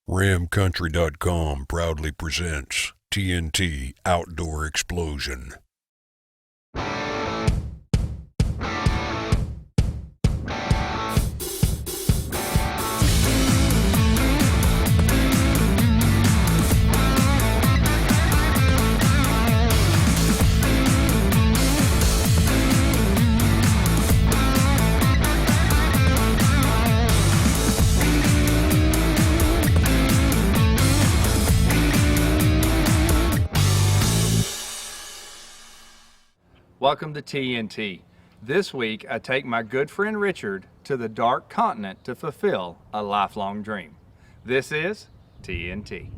ramcountry.com proudly presents TNT Outdoor Explosion. Welcome to TNT. This week I take my good friend Richard to the dark continent to fulfill a lifelong dream. This is TNT.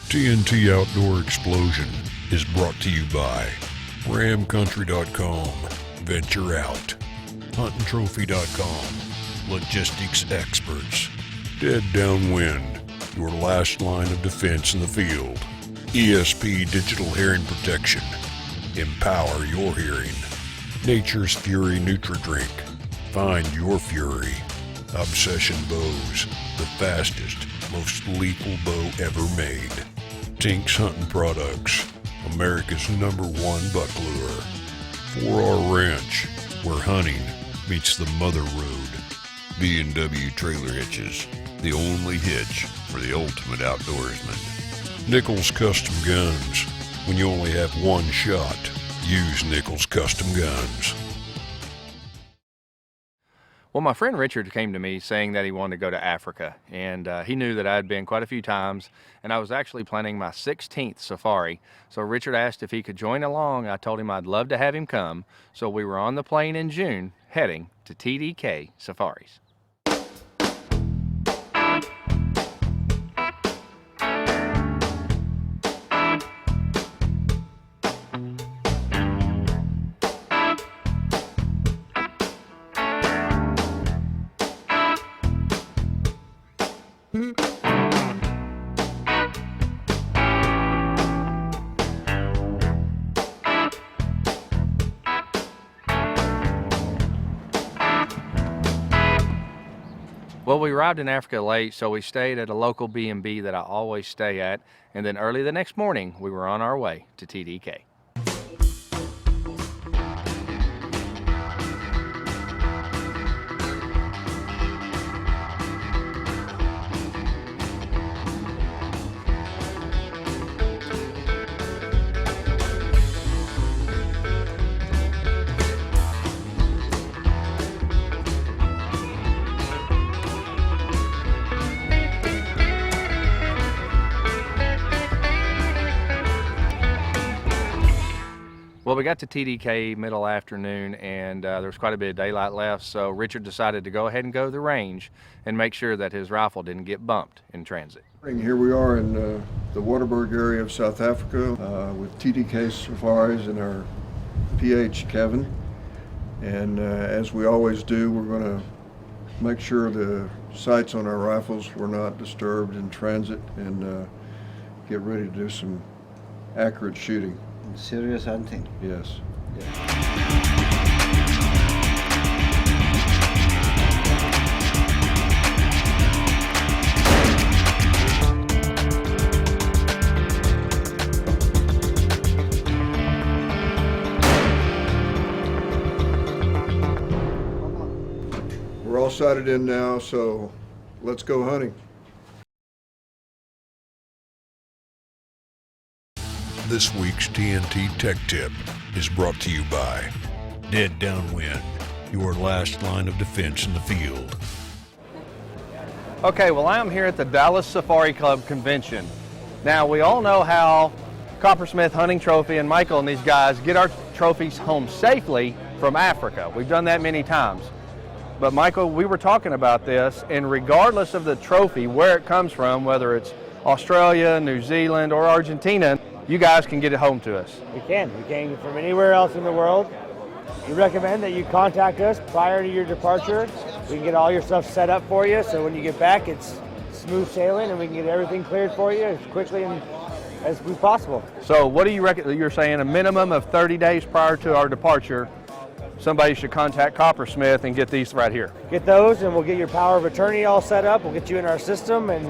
TNT Outdoor Explosion is brought to you by ramcountry.com, Venture Out, huntingtrophy.com, Logistics Experts, Dead Downwind, your last line of defense in the field, ESP Digital Hearing Protection, empower your hearing, Nature's Fury Nutri-Drink, find your fury, Obsession Bows, the fastest, most lethal bow ever made, Tinks Hunting Products, America's #1 buck lure, 4R Ranch, where hunting meets the mother road, B&W Trailer Hitches, the only hitch for the ultimate outdoorsman, Nichols Custom Guns, when you only have one shot, use Nichols Custom Guns. Well, my friend Richard came to me saying that he wanted to go to Africa, and he knew that I had been quite a few times, and I was actually planning my 16th safari. So Richard asked if he could join along. I told him I'd love to have him come. So we were on the plane in June, heading to TDK Safaris. Well, we arrived in Africa late, so we stayed at a local B&B that I always stay at, and then early the next morning, we were on our way to TDK. Well, we got to TDK middle afternoon, and there was quite a bit of daylight left, so Richard decided to go ahead and go to the range and make sure that his rifle didn't get bumped in transit. Here we are in the Waterberg area of South Africa with TDK Safaris in our PH cabin, and as we always do, we're going to make sure the sights on our rifles were not disturbed in transit and get ready to do some accurate shooting. Serious hunting. Yes. all sighted in now, so let's go hunting. This week's TNT Tech Tip is brought to you by Dead Downwind, your last line of defense in the field. Okay, well, I am here at the Dallas Safari Club convention. Now, we all know how Coppersmith Hunting Trophy and Michael and these guys get our trophies home safely from Africa. We've done that many times. But Michael, we were talking about this, and regardless of the trophy, where it comes from, whether it's Australia, New Zealand, or Argentina, you guys can get it home to us. We can from anywhere else in the world. We recommend that you contact us prior to your departure. We can get all your stuff set up for you, so when you get back, it's smooth sailing, and we can get everything cleared for you as quickly and as possible. So what do you reckon? You're saying a minimum of 30 days prior to our departure, somebody should contact Coppersmith and get these right here. Get those, and we'll get your power of attorney all set up. We'll get you in our system, and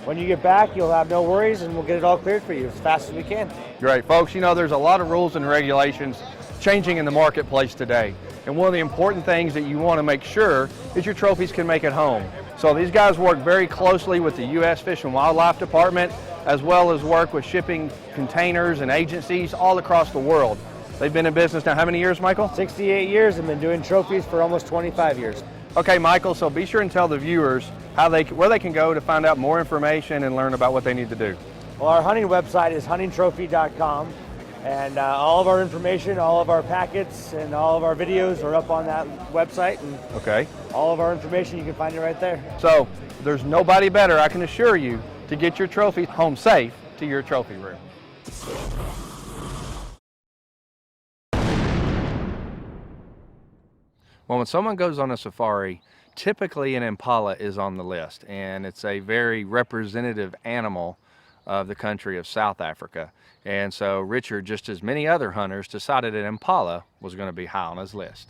when you get back, you'll have no worries, and we'll get it all cleared for you as fast as we can. Great, folks. You know, there's a lot of rules and regulations changing in the marketplace today. And one of the important things that you want to make sure is your trophies can make it home. So these guys work very closely with the U.S. Fish and Wildlife Department, as well as work with shipping containers and agencies all across the world. They've been in business now how many years, Michael? 68 years and been doing trophies for almost 25 years. Okay, Michael, so be sure and tell the viewers where they can go to find out more information and learn about what they need to do. Well, our hunting website is huntingtrophy.com, and all of our information, all of our packets, and all of our videos are up on that website. And okay. All of our information, you can find it right there. So there's nobody better, I can assure you, to get your trophy home safe to your trophy room. Well, when someone goes on a safari, typically an Impala is on the list, and it's a very representative animal of the country of South Africa. And so Richard, just as many other hunters, decided an Impala was going to be high on his list.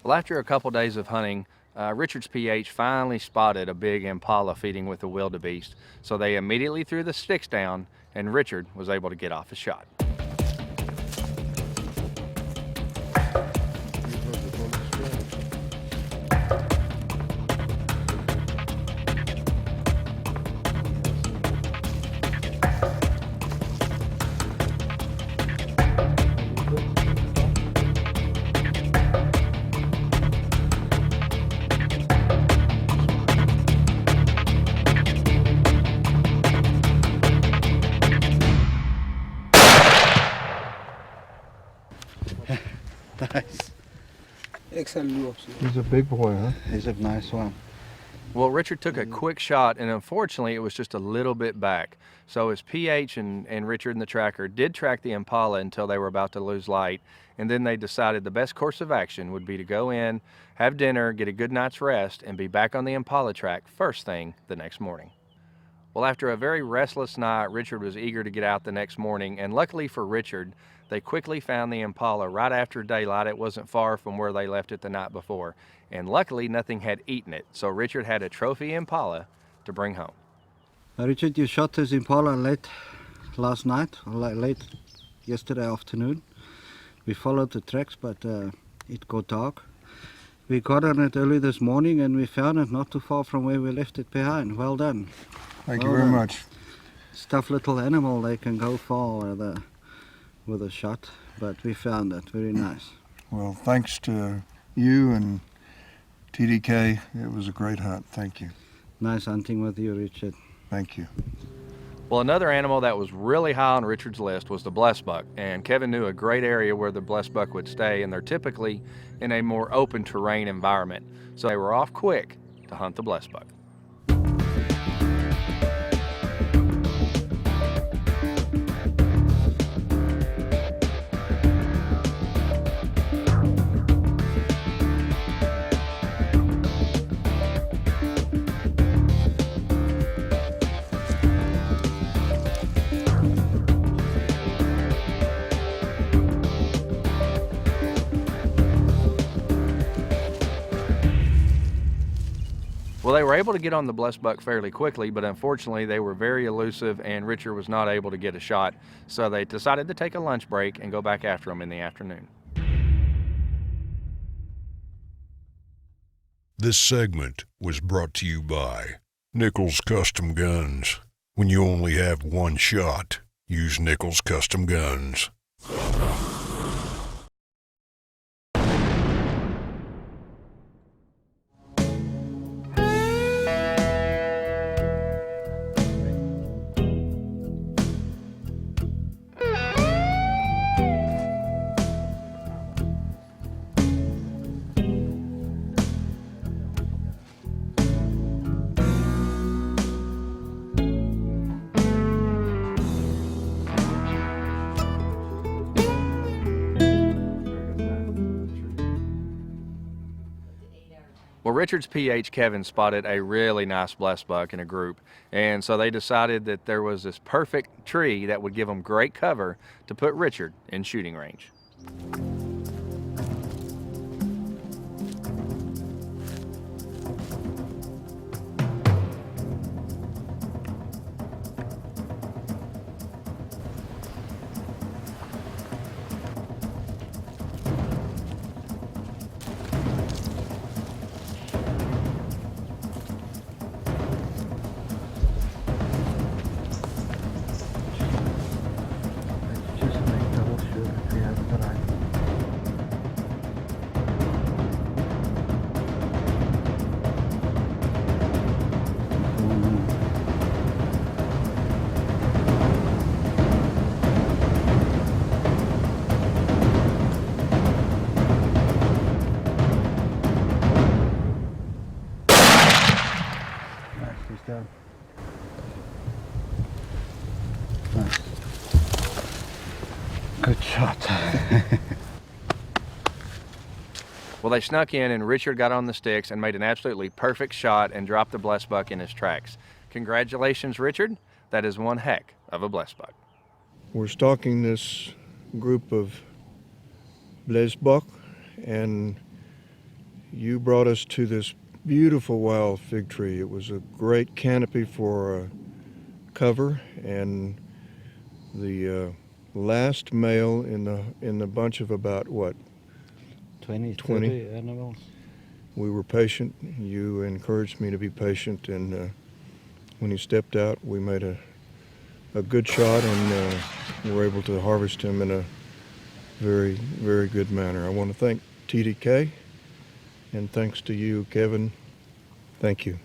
Well, after a couple days of hunting, Richard's PH finally spotted a big Impala feeding with a wildebeest. So they immediately threw the sticks down, and Richard was able to get off a shot. Nice. Excellent. He's a big boy, huh? He's a nice one. Well, Richard took a quick shot, and unfortunately it was just a little bit back. So his PH and Richard and the tracker did track the Impala until they were about to lose light, and then they decided the best course of action would be to go in, have dinner, get a good night's rest, and be back on the Impala track first thing the next morning. Well, after a very restless night, Richard was eager to get out the next morning, and luckily for Richard, they quickly found the Impala right after daylight. It wasn't far from where they left it the night before, and luckily nothing had eaten it, so Richard had a trophy Impala to bring home. Richard, you shot this Impala late last night, or late yesterday afternoon. We followed the tracks, but it got dark. We got on it early this morning, and we found it not too far from where we left it behind. Well done. Thank you very much. It's a tough little animal. They can go far with a shot, but we found it. Very nice. Well, thanks to you and TDK. It was a great hunt. Thank you. Nice hunting with you, Richard. Thank you. Well, another animal that was really high on Richard's list was the Blesbok, and Kevin knew a great area where the Blesbok would stay, and they're typically in a more open terrain environment. So they were off quick to hunt the Blesbok. Well, they were able to get on the Blesbok fairly quickly, but unfortunately they were very elusive and Richard was not able to get a shot. So they decided to take a lunch break and go back after them in the afternoon. This segment was brought to you by Nichols Custom Guns. When you only have one shot, use Nichols Custom Guns. Well, Richard's PH Kevin spotted a really nice Blesbok in a group, and so they decided that there was this perfect tree that would give them great cover to put Richard in shooting range. Down. Nice. Good shot. Well, they snuck in and Richard got on the sticks and made an absolutely perfect shot and dropped the Blesbok in his tracks. Congratulations, Richard. That is one heck of a Blesbok. We're stalking this group of Blesbok, and you brought us to this beautiful wild fig tree. It was a great canopy for cover, and the last male in the bunch of about what, 20 animals. We were patient. You encouraged me to be patient, and when he stepped out, we made a good shot, and were able to harvest him in a very, very good manner. I want to thank TDK, and thanks to you, Kevin. Thank you.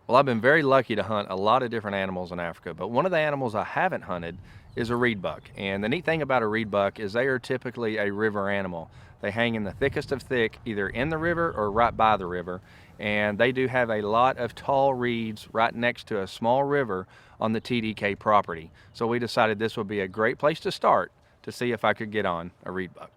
Well, I've been very lucky to hunt a lot of different animals in Africa, but one of the animals I haven't hunted is a reed buck. And the neat thing about a reed buck is they are typically a river animal. They hang in the thickest of thick, either in the river or right by the river. And they do have a lot of tall reeds right next to a small river on the TDK property. So we decided this would be a great place to start to see if I could get on a reed buck.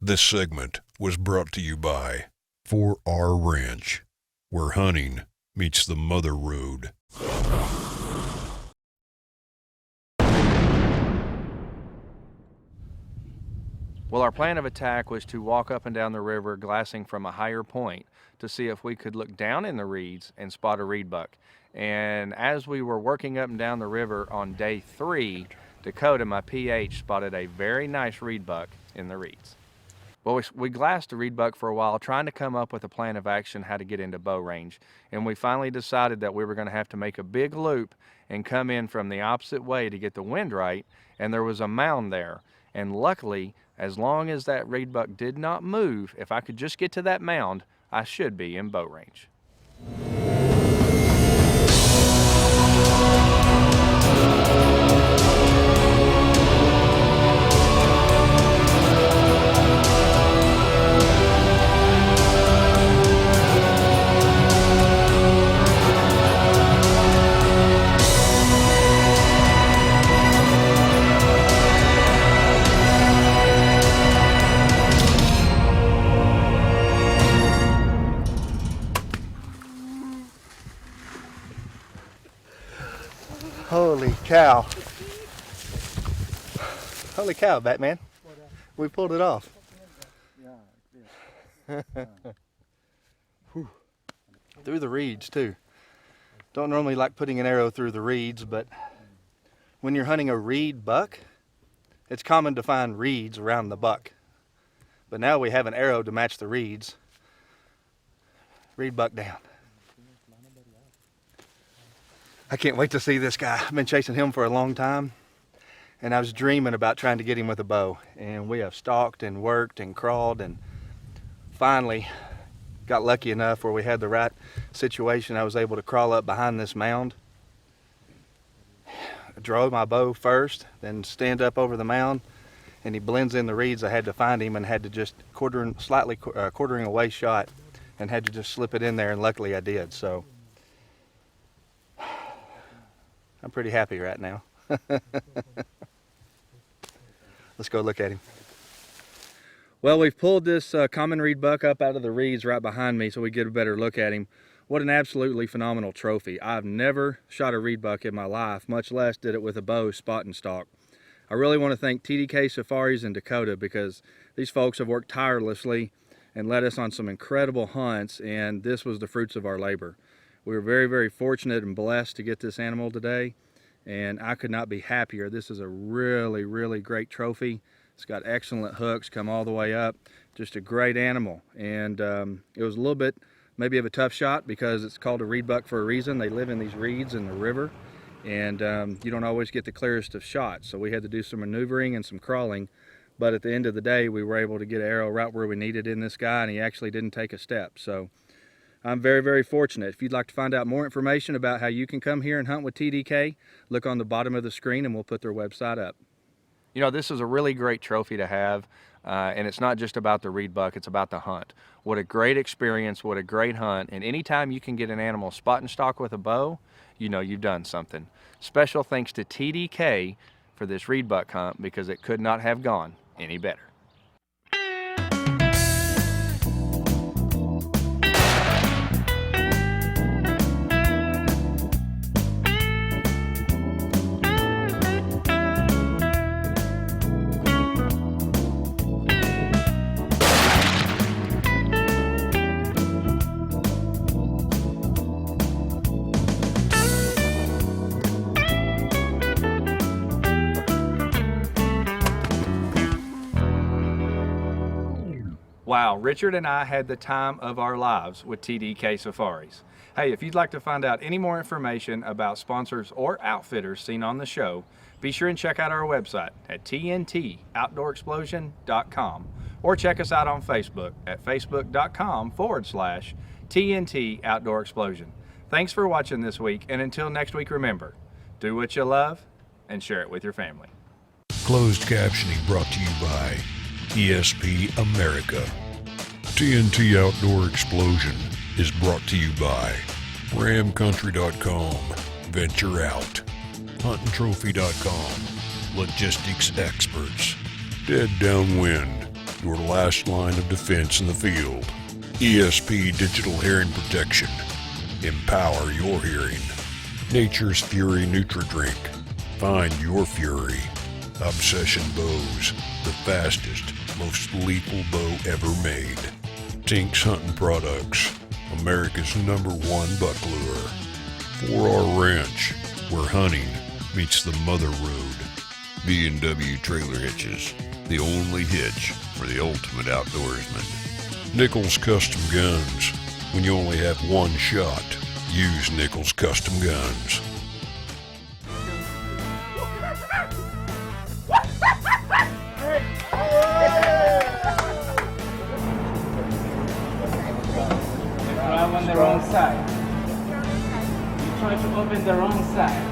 This segment was brought to you by 4R Ranch, where hunting meets the mother road. Well, our plan of attack was to walk up and down the river, glassing from a higher point to see if we could look down in the reeds and spot a reed buck. And as we were working up and down the river on day 3, Dakota, my PH, spotted a very nice reed buck in the reeds. Well, we glassed a reed buck for a while, trying to come up with a plan of action how to get into bow range. And we finally decided that we were going to have to make a big loop and come in from the opposite way to get the wind right. And there was a mound there. And luckily, as long as that reed buck did not move, if I could just get to that mound, I should be in bow range. Holy cow. Holy cow, Batman. We pulled it off. Through the reeds too. Don't normally like putting an arrow through the reeds, but when you're hunting a reed buck, it's common to find reeds around the buck. But now we have an arrow to match the reeds. Reed buck down. I can't wait to see this guy. I've been chasing him for a long time, and I was dreaming about trying to get him with a bow. And we have stalked and worked and crawled, and finally got lucky enough where we had the right situation. I was able to crawl up behind this mound, draw my bow first, then stand up over the mound, and he blends in the reeds. I had to find him and had to just quartering away shot, and had to just slip it in there, and luckily I did. So I'm pretty happy right now. Let's go look at him. Well, we've pulled this common reed buck up out of the reeds right behind me so we get a better look at him. What an absolutely phenomenal trophy. I've never shot a reed buck in my life, much less did it with a bow, spot and stalk. I really want to thank TDK Safaris in Dakota, because these folks have worked tirelessly and led us on some incredible hunts, and this was the fruits of our labor. We were very, very fortunate and blessed to get this animal today, and I could not be happier. This is a really, really great trophy. It's got excellent hooks, come all the way up. Just a great animal. And it was a little bit maybe of a tough shot because it's called a reed buck for a reason. They live in these reeds in the river, and you don't always get the clearest of shots. So we had to do some maneuvering and some crawling. But at the end of the day, we were able to get an arrow right where we needed in this guy, and he actually didn't take a step. So I'm very, very fortunate. If you'd like to find out more information about how you can come here and hunt with TDK, look on the bottom of the screen and we'll put their website up. You know, this is a really great trophy to have, and it's not just about the reed buck, it's about the hunt. What a great experience, what a great hunt, and anytime you can get an animal spot and stalk with a bow, you know you've done something. Special thanks to TDK for this reed buck hunt, because it could not have gone any better. Wow, Richard and I had the time of our lives with TDK Safaris. Hey, if you'd like to find out any more information about sponsors or outfitters seen on the show, be sure and check out our website at TNTOutdoorExplosion.com, or check us out on Facebook at facebook.com/TNT Outdoor Explosion. Thanks for watching this week, and until next week, remember, do what you love and share it with your family. Closed captioning brought to you by ESP America. TNT Outdoor Explosion is brought to you by ramcountry.com, Venture Out, huntingtrophy.com, Logistics Experts, Dead Downwind, your last line of defense in the field. ESP Digital Hearing Protection. Empower your hearing. Nature's Fury Nutri-Drink. Find your fury. Obsession Bows, the fastest, most lethal bow ever made. Tinks Hunting Products, America's #1 buck lure. 4R Ranch, where hunting meets the mother road. B&W Trailer Hitches, the only hitch for the ultimate outdoorsman. Nichols Custom Guns, when you only have one shot, use Nichols Custom Guns. On the wrong side. You try to open the wrong side.